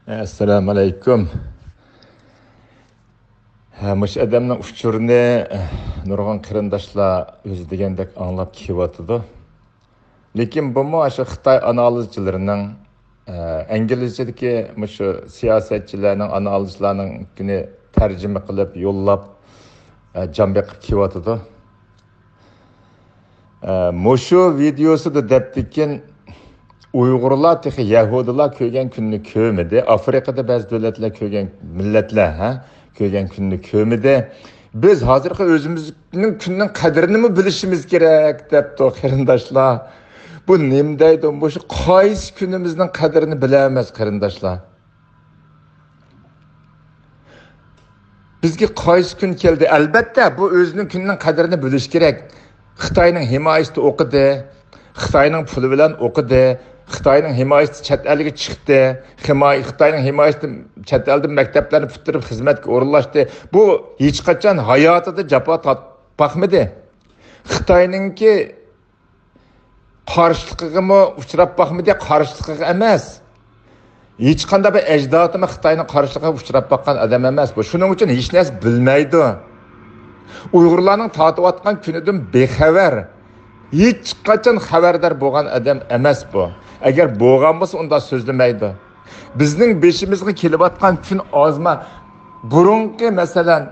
Assalamu alaykum. Mush adamning uchurini nurg'un qarindoshlar o'zi degandek anglab kelyapti. Lekin bu shu Xitoy analizchilarining inglizchadagi mush siyosatchilarning analizchilarining tarjima qilib yo'llab jon beqib kelyapti. Mushu videosida debdikin Uyg'urlar texi Yahudilar ko'rgan kunni ko'midi. Afrikada ba'zi davlatlar ko'rgan millatlar ko'rgan kunni ko'midi. Biz hozirgi o'zimizning kunning qadrini bilishimiz kerak debdi qarindoshlar. Bu nima deydi? Bu shu qaysi kunimizning qadrini bilamiz qarindoshlar. Bizga qaysi kun keldi? Albatta bu o'zining kunning qadrini bilish kerak. Xitoyning himoyasida o'qidi, Xitoyning puli bilan o'qidi. Xitoyning himoyasi chet elga chiqdi. Xitoyning himoyasi chet elda maktablarni bitirib xizmatga o'rinlashdi. Bu hech qachon hayotida jafo tortmadi. Xitoyningki qarshiligiga uchrab boqmadi, qarshiligiga emas. Hech qanday bir ajdodimi Xitoyning qarshiligiga uchrab boqqan odam emas bu. Shuning uchun hech narsa bilmaydi. Uyg'urlarning tortayotgan kunidan bexabar. Hech qachon xabardor bo'lgan odam emas bu. Agar bo'lgan bo'lsa unda so'zlamaydi. Bizning beshimizga kelayotgan kun ozma. Burungi masalan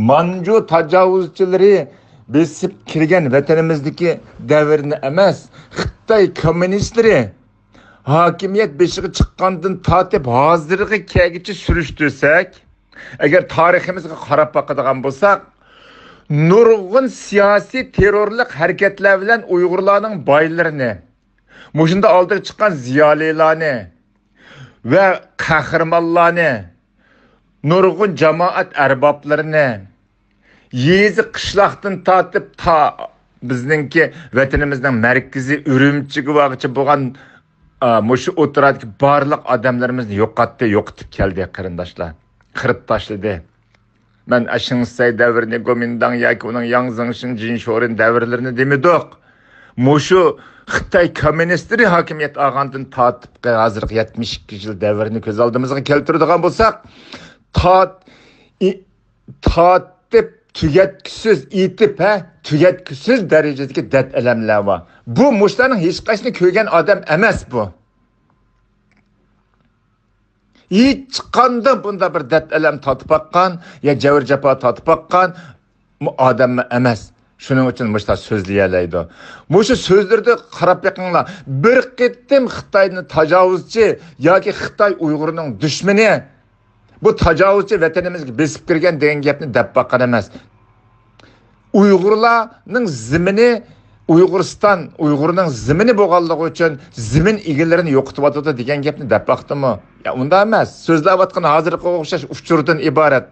Manju tajovuzchilari besib kirgan vatanimizdagi davrni emas, Xitoy kommunistlari hokimiyat beshiga chiqqandan tortib hozirgi kelgicha surishtirsak, agar tariximizga qarab boqadigan bo'lsak, nurg'un siyosiy terrorlik harakatlar bilan Uyg'urlarning boylarini, mushunda oldiga chiqqan ziyolilarni va qahramonlarni, nurg'un jamoat arboblarini yezi qishloqdan tortib ta bizningki vatanimizning markazi Urumchiga vaqchi bo'lgan mushu o'tiradagi barliq odamlarimizni yo'qotib keldi qarindoshlar. Qirib tashladi. Ben Aşinsay devrini, Gomindang yoki uning Yang Zengshin, Jin Shorin davrlarini demidik. Mushu Xitoy kommunistleri hokimiyat olgandan tortib hozirgi 72 yil davrini ko'z oldimizga keltiradigan bo'lsak, tortib tugatkisiz tugatkisiz darajadagi dard alamlar bor. Bu mushlarning hech qaysini ko'rgan odam emas bu. Hiç qanda bunda bir dert elem tatib baqqan, ya javr jafo tatib baqqan odam emas. Shuning uchun mushta so'zlayalaydi. Mushu so'zlarda qarab beqinglar. Bir qettim Xitoyni tajovuzchi yoki Xitoy Uyg'urining dushmani, bu tajovuzchi vatanimizga besib kirgan degan gapni deb baqqan emas. Uyg'urlarning zimini Uyg'urning zimini bo'lganligi uchun zimin egalarini yo'qotib degan gapni deb baqdimi? Ya unda emas. So'zlayotgan hozirgi o'xshash uchurdan iborat.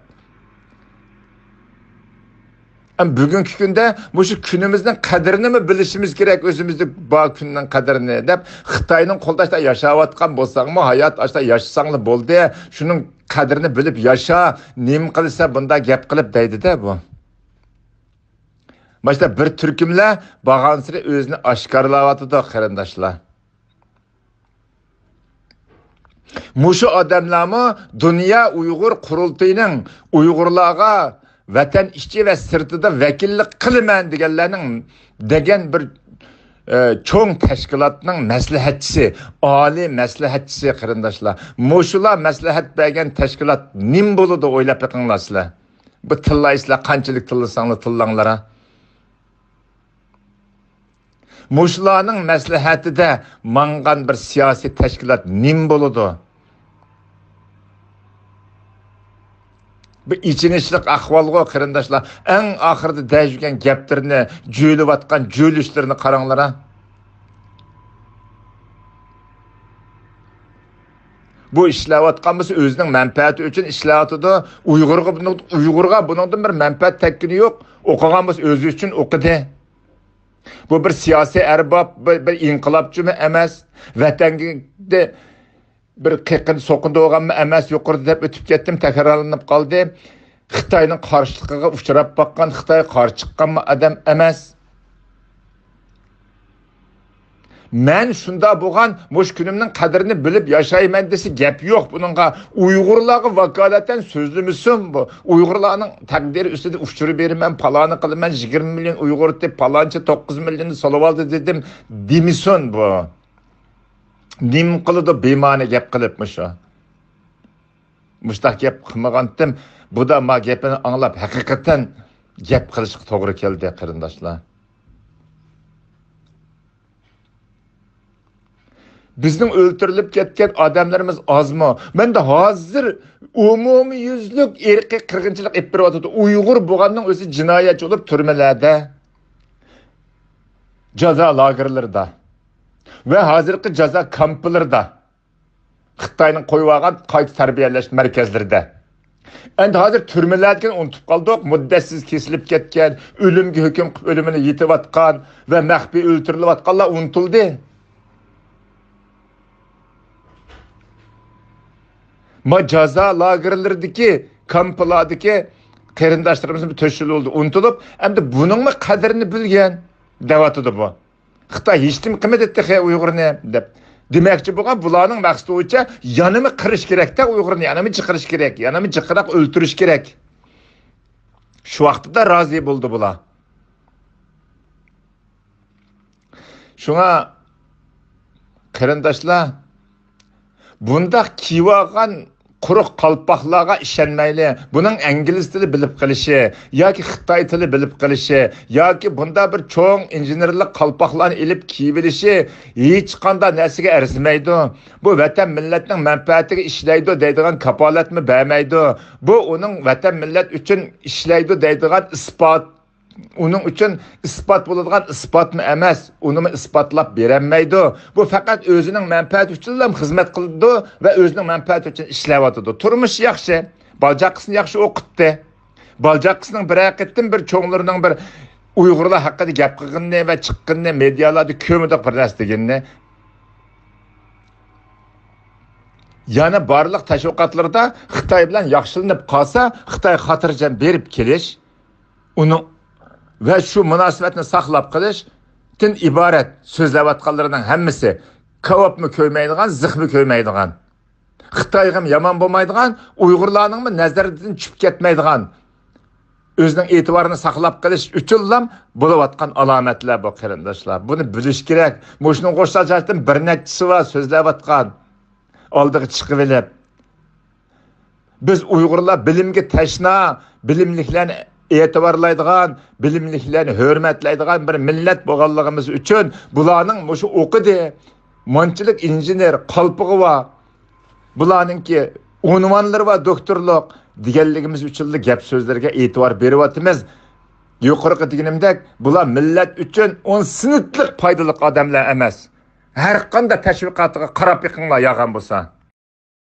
Bugungi kunda shu kunimizning qadrini bilishimiz kerak, o'zimizning bu kunning qadrini deb Xitoyning qo'ldashda yashayotgan bo'lsangmi, hayot ashta yashasanglar bo'ldi. Shuning qadrini bilib yasha, nim qilsa bunda gap qilib deydi-da bu. Başta bir türkümler bağansırı özünü aşkarlavatıda qarindoshlar. Muşu adamlarımı Dünya Uygur Qurultayının Uygurlarga vatan içi ve sırtıda vekillik qilman degan bir çoğun teşkilatının maslahatchisi, ali maslahatchisi qarindoshlar. Muşular maslahat bergan teşkilat nim bo'ladi o'ylab beqinglar sizlar. Bu tillaysizlar qanchalik tillasanglar tillanglar. Muşlarning maslahatida mangan bir siyosiy tashkilot nim bo'ladi? Bu ichinishlik ahvolga qarindoshlar, eng oxirida dayjgan gaplarni, jo'ylayotgan jo'lishlarni qaranglar. Bu ishlayotgan bo'lsa o'zining manfaati uchun ishlayotdi. Uyg'urga buningdan bir manfaat tekkini yo'q. O'qigan bo'lsa o'zi uchun o'qidi. Bu bir siyasi erbab, bir inqilobchi mi emas, vatanga bir qiqin so'qindi olganmi emas, yuqorida deb o'tib ketdim, takrorlanib qoldi. Xitoyning qarshiligiga uchrab baqqan, Xitoy qarshi chiqqanmi odam emas. Men shunda bo'lgan mush kunimning qadrini bilib yashayman desa gap yo'q buningga. Uyg'urlarga vakolatan so'zlimisin bu. Uyg'urlarning taqdiri ustida uchirib beraman, paloni qilaman, 20 million Uyg'ur deb palonchi 9 millionni solib oldi dedim demisin bu. Nim qildi bema'ni gap qilibmish o. Mushtaq gap qilmagandim. Bu da ma gapini anglab haqiqatan gap qilishga to'g'ri keldi qarindoshlar. Bizning o'ltirilib ketgan odamlarimiz ozmi? Menda hozir umumiy yuzlik irqiy qirg'inchilik olib beryapti. Uyg'ur bo'lganning o'zi jinoyatchi bo'lib turmalarda, jazo lagerlarida va hozirgi jazo kamplarida, Xitoyning qo'yib olgan qayta tarbiyalash markazlarida. Endi hozir turmalarga unutib qoldik, muddatsiz kesilib ketgan, o'limga hukm qilib o'limini yetayotgan va maxfiy o'ltirilayotganlar unutildi. Ma jaza lagerlerdeki, kamplardaki qarindoshlarimiz to'shil oldu, unutulib, endi buning qadrini bilgan da'vatıdı bu. Xitoy hech kim qilmaydi Uyg'urni deb. Demakchi bo'lgan bularning maqsadi bo'yicha yanimi qirish kerak-da Uyg'urni, yanimi chiqarish kerak, yanimi chiqarib o'ltirish kerak. Shu vaqtda rozi bo'ldi bular. Shunga qarindoshlar bundaq kiyvagan quruq qalpoqlarga ishonmayli. Buning ingliz tili bilib qilishi yoki Xitoy tili bilib qilishi yoki bunda bir cho'ng injenerlik qalpoqlarni ilib kiyib olishi hech qanday narsaga arzimaydi. Bu vatan millatning manfaatiga ishlaydi deydigan kapolatmi bermaydi. Bu uning vatan millat uchun ishlaydi deydigan isbot. Onun uchun isbot bo'ladigan isbotmi emas, uni isbotlab berolmaydi. Bu faqat o'zining manfaati uchun xizmat qildi va o'zining manfaati uchun ishlayapti. Turmush yaxshi, baljoqisini yaxshi o'qitdi. Baljoqisining bir haqiqatdan bir cho'nglarining bir Uyg'urlar haqida gap qilganini va chiqqanini medialarda ko'mida bir narsa deganini. Yana barliq tashviqotlarda Xitoy bilan yaxshilanib qolsa, Xitoy xotirjam berib kelish, uni ve şu münasebetini saqlab qilishdan iborat so'zlayotganlarning hammasi kavobmi ko'ymaydigan, zixmi ko'ymaydigan. Xitoyga yomon bo'lmaydigan, Uyg'urlarning nazaridan tushib ketmaydigan. O'zining e'tiborini saqlab qilish uchun ham bo'layotgan alomatlar bu qarindoshlar. Buni bilish kerak. Mo'shning qo'shilishdan bir nechisi va so'zlayotgan oldiga chiqib olib. Biz Uyg'urlar bilimga tashna, bilimliklarni e'tiborlaydigan, bilimliklarni hurmatlaydigan bir millat bo'lganligimiz uchun bularning mushu o'qidi, monchilik injener, qalpig'i va bularningki unvonlari va doktorlik deganligimiz uchun gap so'zlarga e'tibor beryapmiz. Yuqorqi deganimdek, bular millat uchun 10 sinitlik foydali odamlar emas. Har qanday tashviqotga qarab yiqinglar yog'an bo'lsa.